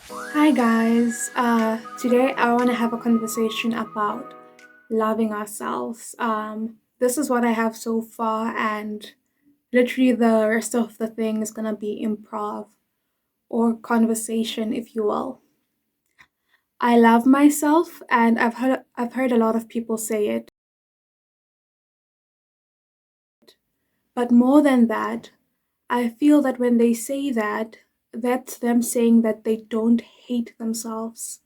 Hi guys. Today I want to have a conversation about loving ourselves. This is what I have so far, and literally the rest of the thing is gonna be improv or conversation, if you will. I love myself, and I've heard a lot of people say it, but more than that, I feel that when they say that, that's them saying that they don't hate themselves,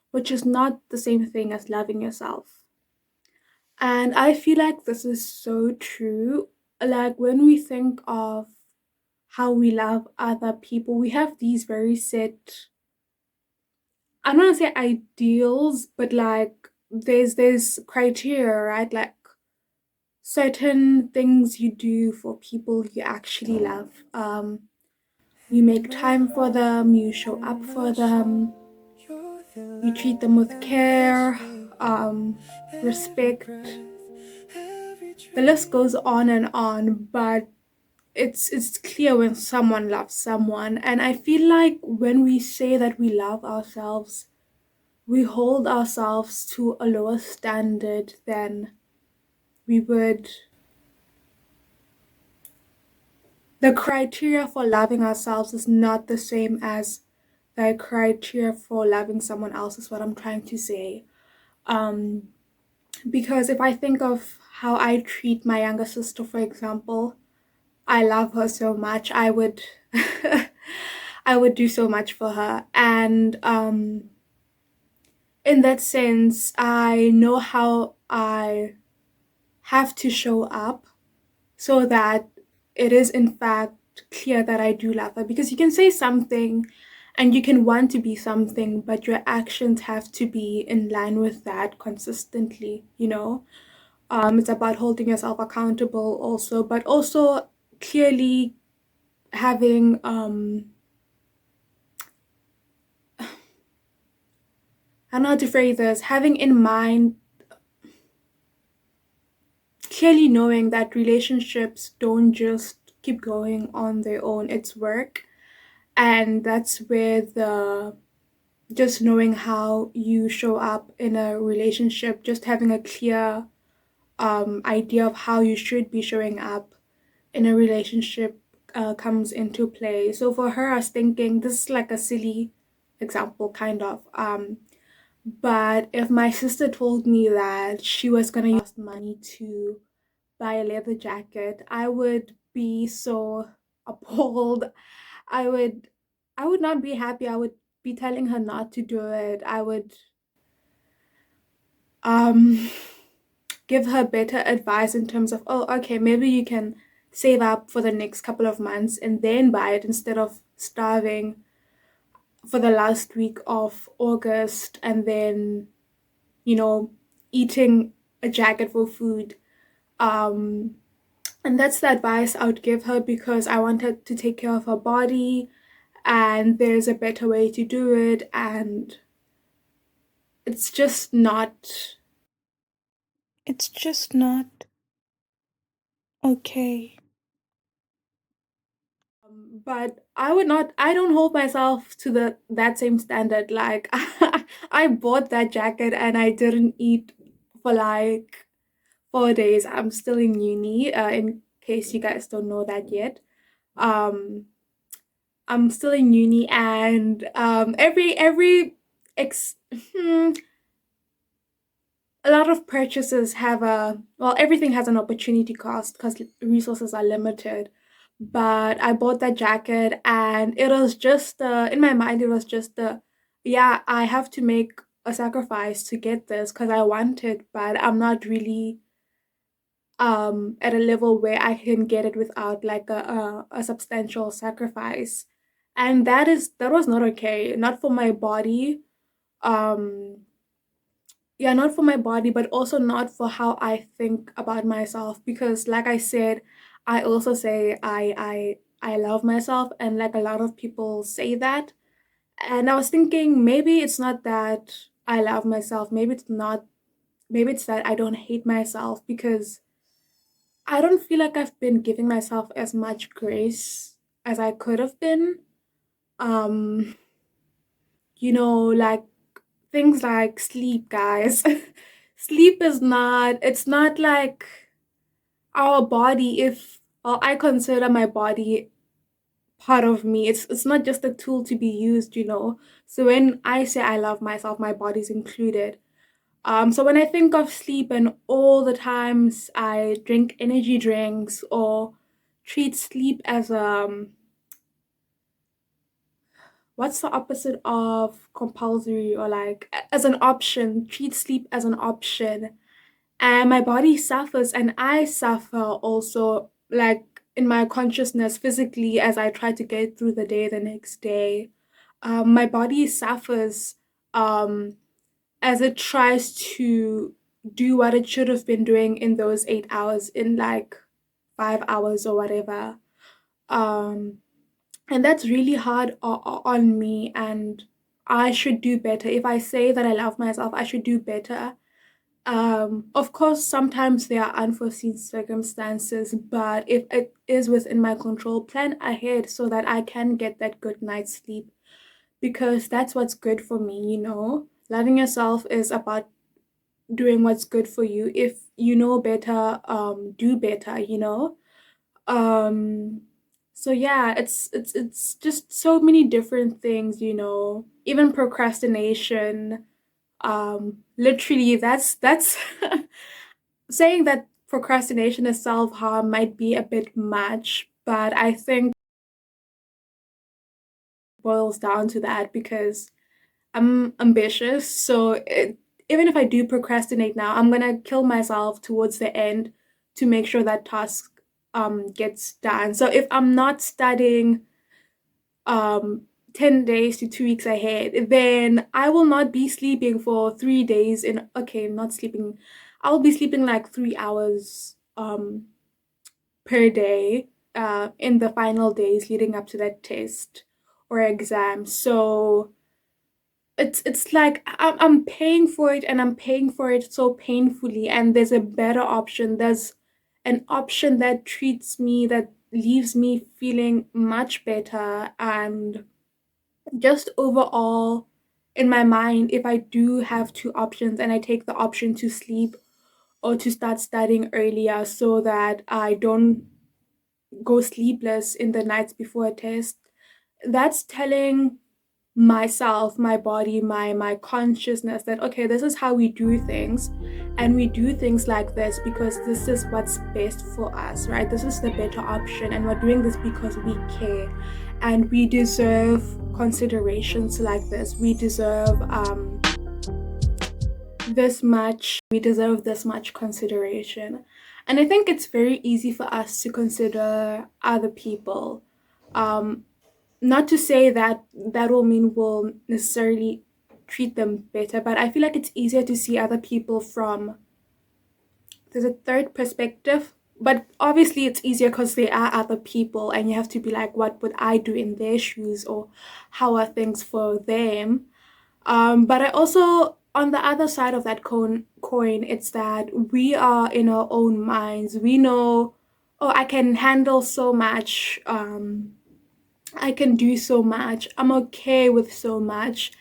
which is not the same thing as loving yourself. And I feel like this is so true. Like when we think of how we love other people, we have these very set, I don't want to say ideals, but like there's criteria, right? Like certain things you do for people you actually love. You make time for them, you show up for them, you treat them with care, respect. The list goes on, but it's clear when someone loves someone. And I feel like when we say that we love ourselves, we hold ourselves to a lower standard than we would. The criteria for loving ourselves is not the same as the criteria for loving someone else, is what I'm trying to say. um because if I think of how I treat my younger sister, for example, I love her so much. I would I would do so much for her. And in that sense, I know how I have to show up so that it is in fact clear that I do love her. Because you can say something and you can want to be something, but your actions have to be in line with that consistently, you know? It's about holding yourself accountable also, but also clearly having I don't know how to phrase this, having in mind, clearly knowing that relationships don't just keep going on their own, it's work. And that's where the just knowing how you show up in a relationship, just having a clear idea of how you should be showing up in a relationship comes into play. So for her, I was thinking this is like a silly example, kind of. But if my sister told me that she was gonna use money to buy a leather jacket, I would be so appalled. I would I would not be happy. I would be telling her not to do it. I would um give her better advice in terms of, oh, okay, maybe you can save up for the next couple of months and then buy it instead of starving for the last week of August and then, you know, eating a jacket for food. Um, and that's the advice I would give her because I wanted to take care of her body and there's a better way to do it. And it's just not It's just not okay. but I don't hold myself to the that same standard. Like I bought that jacket and I didn't eat for like 4 days. I'm still in uni, in case you guys don't know that yet. Um, I'm still in uni and every ex a lot of purchases have a well, everything has an opportunity cost because resources are limited. But I bought that jacket and it was just in my mind it was just yeah, I have to make a sacrifice to get this because I want it, but I'm not really at a level where I can get it without like a substantial sacrifice. And that was not okay, not for my body. Um yeah, not for my body, but also not for how I think about myself. Because, like I said, I also say I love myself, and like a lot of people say that. And I was thinking maybe it's not that I love myself. Maybe it's not. Maybe it's that I don't hate myself because I don't feel like I've been giving myself as much grace as I could have been. Um, like things like sleep, guys. Sleep is not, it's not like our body. If well, I consider my body part of me. It's not just a tool to be used. So when I say I love myself, my body's included. So when I think of sleep and all the times I drink energy drinks or treat sleep as what's the opposite of compulsory, or like as an option, treat sleep as an option, and my body suffers and I suffer also, like in my consciousness physically, as I try to get through the day the next day. My body suffers um as it tries to do what it should have been doing in those 8 hours in like 5 hours or whatever. Um, and that's really hard on me, and I should do better. If I say that I love myself, I should do better. Of course, sometimes there are unforeseen circumstances, but if it is within my control, plan ahead so that I can get that good night's sleep, because that's what's good for me. Loving yourself is about doing what's good for you. If you know better, do better. Um, so yeah, it's just so many different things. Even procrastination. Literally, that's saying that procrastination is self-harm might be a bit much, but I think it boils down to that because I'm ambitious. So even if I do procrastinate now, I'm gonna kill myself towards the end to make sure that task gets done. So if I'm not studying um 10 days to 2 weeks ahead, then I will not be sleeping for 3 days in okay, not sleeping. I'll be sleeping like 3 hours per day in the final days leading up to that test or exam. So it's like I'm paying for it, and I'm paying for it so painfully, and there's a better option. There's an option that treats me, that leaves me feeling much better, and just overall in my mind, if I do have two options and I take the option to sleep or to start studying earlier so that I don't go sleepless in the nights before a test, that's telling myself, my body, my consciousness that okay, this is how we do things, and we do things like this because this is what's best for us, right? This is the better option, and we're doing this because we care, and we deserve considerations like this. We deserve this much. We deserve this much consideration, and I think it's very easy for us to consider other people. um Not to say that that will mean we'll necessarily treat them better, but I feel like it's easier to see other people from there's a third perspective. But obviously, it's easier because they are other people, and you have to be like, what would I do in their shoes, or how are things for them? But I also, on the other side of that coin, it's that we are in our own minds. We know, oh, I can handle so much. I can do so much. I'm okay with so much.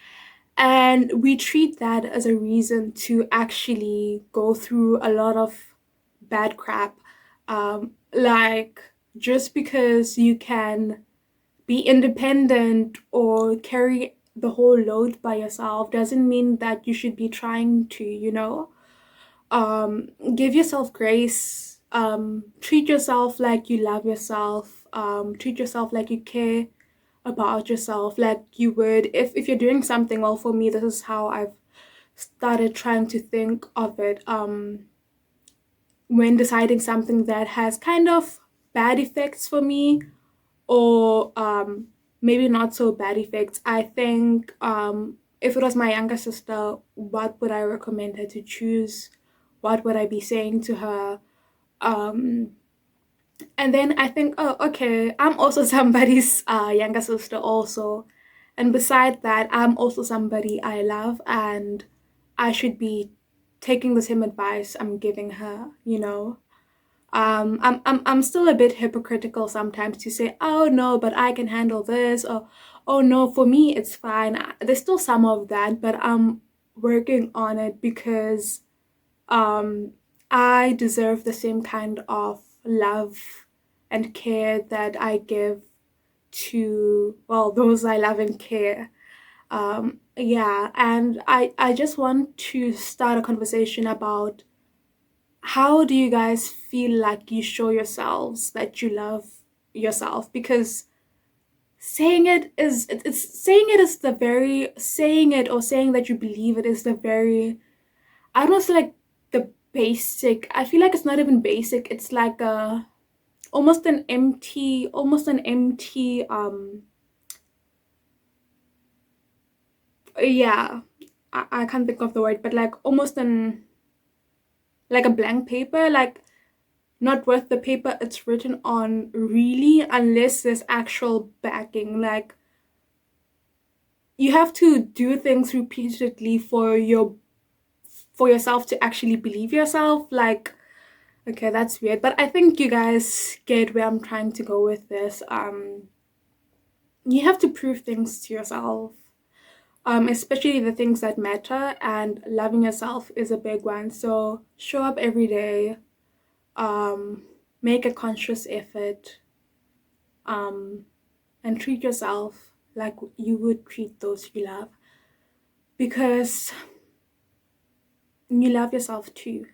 And we treat that as a reason to actually go through a lot of bad crap. Like, just because you can be independent or carry the whole load by yourself doesn't mean that you should be trying to. Give yourself grace. Treat yourself like you love yourself. Treat yourself like you care about yourself, like you would if you're doing something. Well, for me, this is how I've started trying to think of it. When deciding something that has kind of bad effects for me, or maybe not so bad effects, I think if it was my younger sister, what would I recommend her to choose? What would I be saying to her? um and then I think, oh, okay, I'm also somebody's younger sister also. And beside that, I'm also somebody I love, and I should be taking the same advice I'm giving her. I'm still a bit hypocritical sometimes to say, oh no, but I can handle this, or Oh no, for me it's fine. There's still some of that, but I'm working on it because um I deserve the same kind of love and care that I give to, well, those I love and care. Yeah, and I just want to start a conversation about how do you guys feel like you show yourselves that you love yourself? Because it's saying it is the very saying it or saying that you believe it is the very, I don't know, it's like the basic. I feel like it's not even basic. It's like a almost an empty yeah. I can't think of the word, but like almost an like a blank paper, like not worth the paper it's written on, really, unless there's actual backing. Like you have to do things repeatedly for yourself to actually believe yourself. Like, okay, that's weird, but I think you guys get where I'm trying to go with this. You have to prove things to yourself, especially the things that matter, and loving yourself is a big one. So show up every day, um, make a conscious effort, um, and treat yourself like you would treat those you love, because you love yourself too.